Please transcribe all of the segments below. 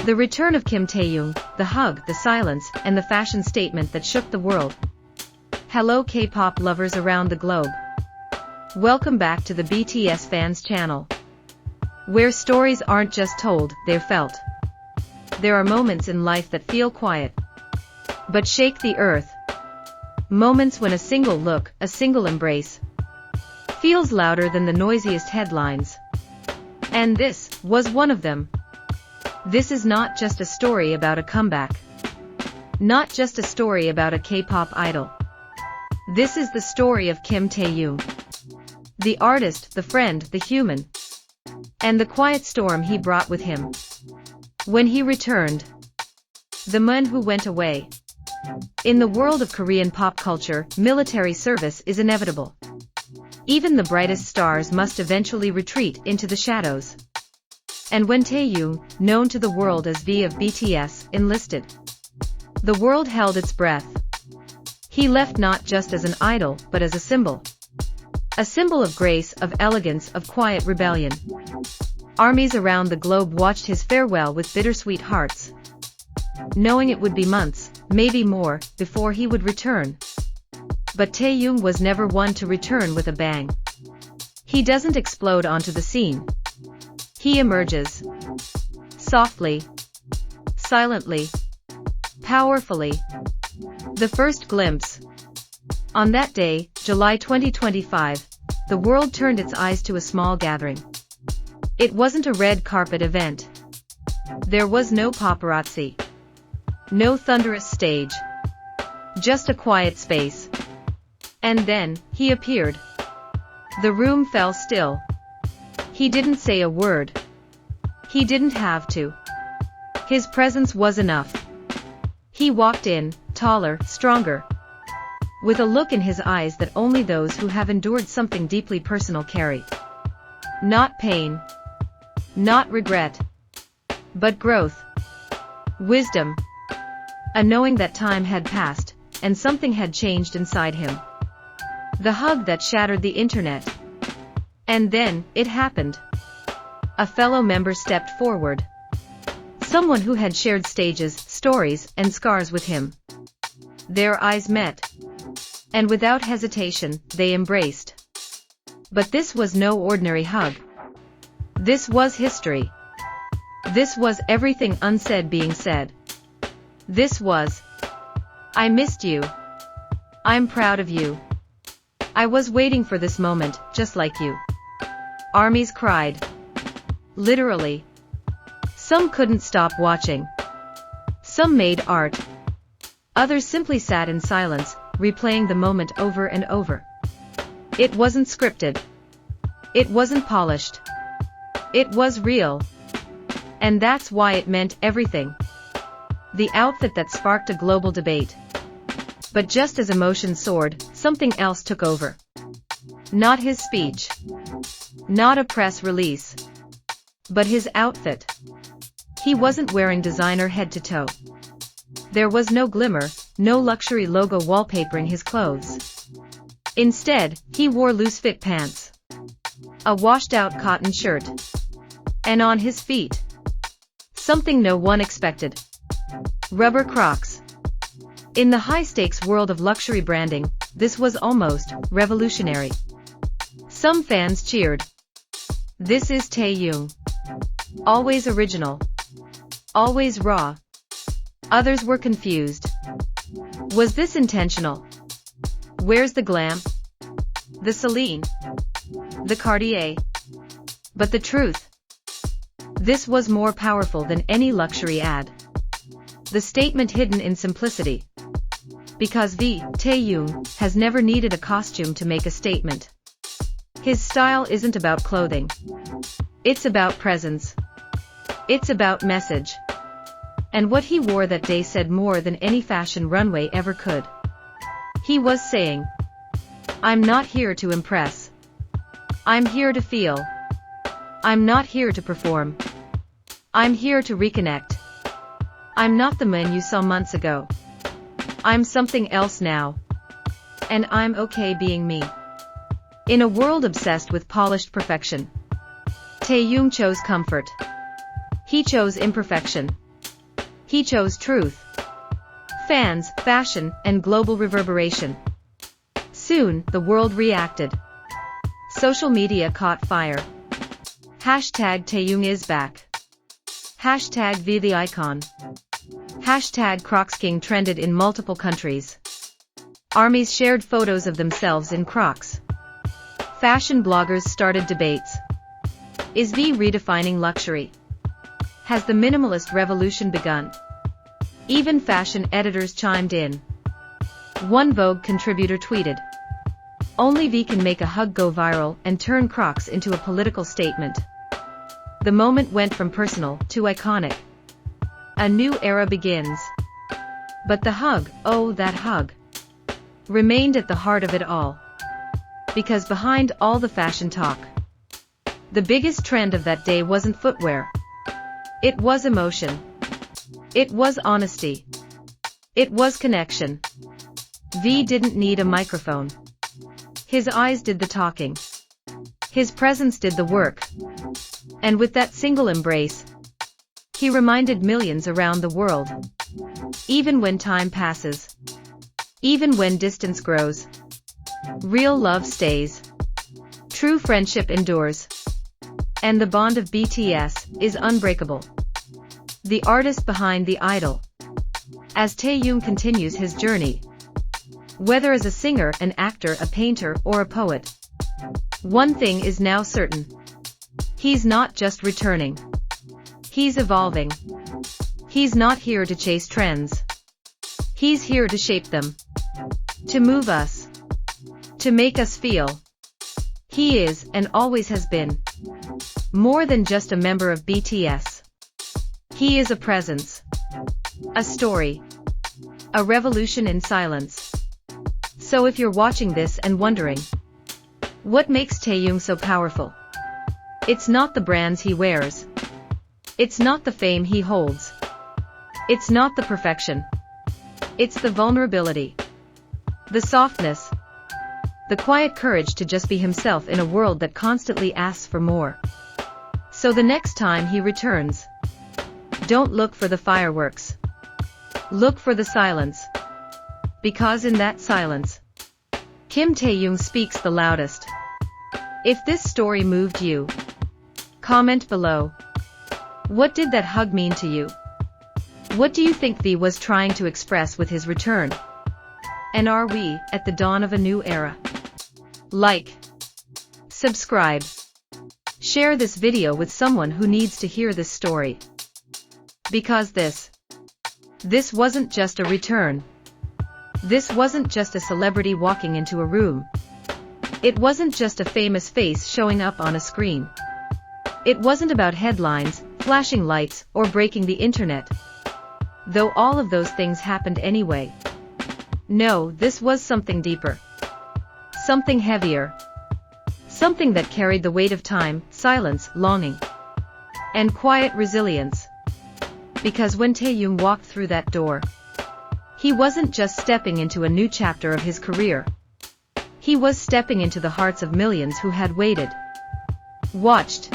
The return of Kim Taehyung, the hug, the silence, and the fashion statement that shook the world. Hello K-pop lovers around the globe. Welcome back to the BTS Fans channel, where stories aren't just told, they're felt. There are moments in life that feel quiet, but shake the earth. Moments when a single look, a single embrace, feels louder than the noisiest headlines. And this was one of them. This is not just a story about a comeback. Not just a story about a K-pop idol. This is the story of Kim Taehyung. The artist, the friend, the human. And the quiet storm he brought with him. When he returned. The man who went away. In the world of Korean pop culture, military service is inevitable. Even the brightest stars must eventually retreat into the shadows. And when Taehyung, known to the world as V of BTS, enlisted, the world held its breath. He left not just as an idol, but as a symbol. A symbol of grace, of elegance, of quiet rebellion. Armies around the globe watched his farewell with bittersweet hearts, knowing it would be months, maybe more, before he would return. But Taehyung was never one to return with a bang. He doesn't explode onto the scene. He emerges. Softly. Silently. Powerfully. The first glimpse. On that day, July 2025, the world turned its eyes to a small gathering. It wasn't a red carpet event. There was no paparazzi. No thunderous stage. Just a quiet space. And then, he appeared. The room fell still. He didn't say a word. He didn't have to. His presence was enough. He walked in, taller, stronger, with a look in his eyes that only those who have endured something deeply personal carry. Not pain. Not regret. But growth. Wisdom. A knowing that time had passed, and something had changed inside him. The hug that shattered the internet. And then, it happened. A fellow member stepped forward. Someone who had shared stages, stories, and scars with him. Their eyes met. And without hesitation, they embraced. But this was no ordinary hug. This was history. This was everything unsaid being said. This was, I missed you. I'm proud of you. I was waiting for this moment, just like you. Armies cried. Literally. Some couldn't stop watching. Some made art. Others simply sat in silence, replaying the moment over and over. It wasn't scripted. It wasn't polished. It was real. And that's why it meant everything. The outfit that sparked a global debate. But just as emotion soared, something else took over. Not his speech. Not a press release. But his outfit. He wasn't wearing designer head to toe. There was no glimmer, no luxury logo wallpapering his clothes. Instead, he wore loose-fit pants. A washed-out cotton shirt. And on his feet, something no one expected. Rubber Crocs. In the high-stakes world of luxury branding, this was almost revolutionary. Some fans cheered. This is Taehyung. Always original. Always raw. Others were confused. Was this intentional? Where's the glam? The Celine? The Cartier? But the truth? This was more powerful than any luxury ad. The statement hidden in simplicity. Because Taehyung has never needed a costume to make a statement. His style isn't about clothing. It's about presence. It's about message. And what he wore that day said more than any fashion runway ever could. He was saying, I'm not here to impress. I'm here to feel. I'm not here to perform. I'm here to reconnect. I'm not the man you saw months ago. I'm something else now. And I'm okay being me. In a world obsessed with polished perfection, Taehyung chose comfort. He chose imperfection. He chose truth, fans, fashion, and global reverberation. Soon, the world reacted. Social media caught fire. Hashtag Taehyung is back. Hashtag V the icon. Hashtag Crocs King trended in multiple countries. Armies shared photos of themselves in Crocs. Fashion bloggers started debates. Is V redefining luxury? Has the minimalist revolution begun? Even fashion editors chimed in. One Vogue contributor tweeted, "Only V can make a hug go viral and turn Crocs into a political statement." The moment went from personal to iconic. A new era begins. But the hug, oh that hug, remained at the heart of it all. Because behind all the fashion talk, the biggest trend of that day wasn't footwear. It was emotion. It was honesty. It was connection. V didn't need a microphone. His eyes did the talking. His presence did the work. And with that single embrace, he reminded millions around the world. Even when time passes, even when distance grows, real love stays. True friendship endures. And the bond of BTS is unbreakable. The artist behind the idol. As Taehyung continues his journey, whether as a singer, an actor, a painter, or a poet, one thing is now certain. He's not just returning. He's evolving. He's not here to chase trends. He's here to shape them. To move us. To make us feel. He is, and always has been, more than just a member of BTS. He is a presence. A story. A revolution in silence. So if you're watching this and wondering, what makes Taehyung so powerful? It's not the brands he wears. It's not the fame he holds. It's not the perfection. It's the vulnerability. The softness. The quiet courage to just be himself in a world that constantly asks for more. So the next time he returns, don't look for the fireworks. Look for the silence. Because in that silence, Kim Taehyung speaks the loudest. If this story moved you, comment below. What did that hug mean to you? What do you think V was trying to express with his return? And are we at the dawn of a new era? Like, subscribe, share this video with someone who needs to hear this story. Because this wasn't just a return. This wasn't just a celebrity walking into a room. It wasn't just a famous face showing up on a screen. It wasn't about headlines, flashing lights, or breaking the internet. Though all of those things happened anyway. No, this was something deeper. Something heavier. Something that carried the weight of time, silence, longing, and quiet resilience. Because when Taehyung walked through that door, he wasn't just stepping into a new chapter of his career. He was stepping into the hearts of millions who had waited, watched,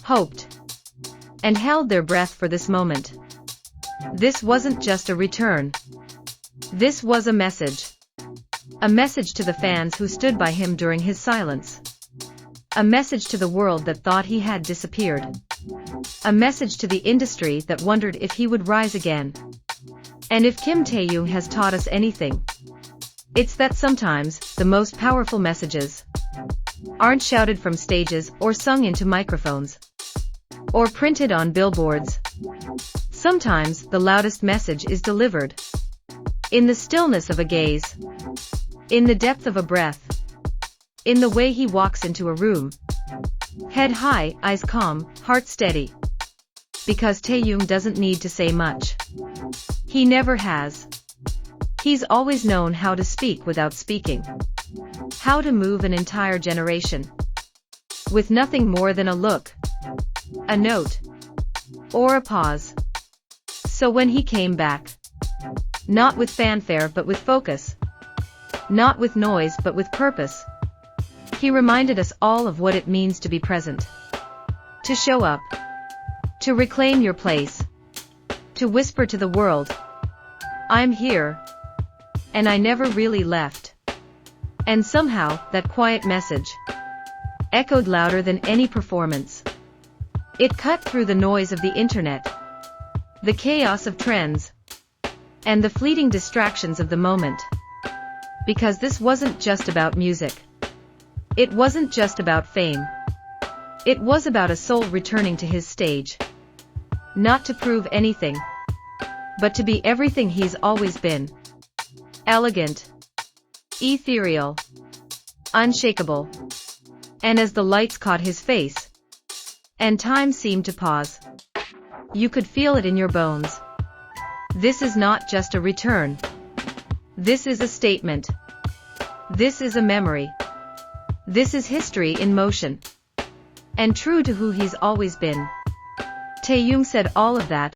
hoped, and held their breath for this moment. This wasn't just a return. This was a message. A message to the fans who stood by him during his silence. A message to the world that thought he had disappeared. A message to the industry that wondered if he would rise again. And if Kim Taehyung has taught us anything, it's that sometimes the most powerful messages aren't shouted from stages or sung into microphones or printed on billboards. Sometimes the loudest message is delivered in the stillness of a gaze, in the depth of a breath, in the way he walks into a room, head high, eyes calm, heart steady. Because Taehyung doesn't need to say much. He never has. He's always known how to speak without speaking. How to move an entire generation. With nothing more than a look, a note, or a pause. So when he came back, not with fanfare but with focus, not with noise but with purpose, he reminded us all of what it means to be present. To show up. To reclaim your place. To whisper to the world, I'm here. And I never really left. And somehow, that quiet message echoed louder than any performance. It cut through the noise of the internet, the chaos of trends, and the fleeting distractions of the moment. Because this wasn't just about music. It wasn't just about fame. It was about a soul returning to his stage. Not to prove anything, but to be everything he's always been. Elegant, ethereal, unshakable. And as the lights caught his face, and time seemed to pause, you could feel it in your bones. This is not just a return. This is a statement. This is a memory. This is history in motion. And true to who he's always been. Taehyung said all of that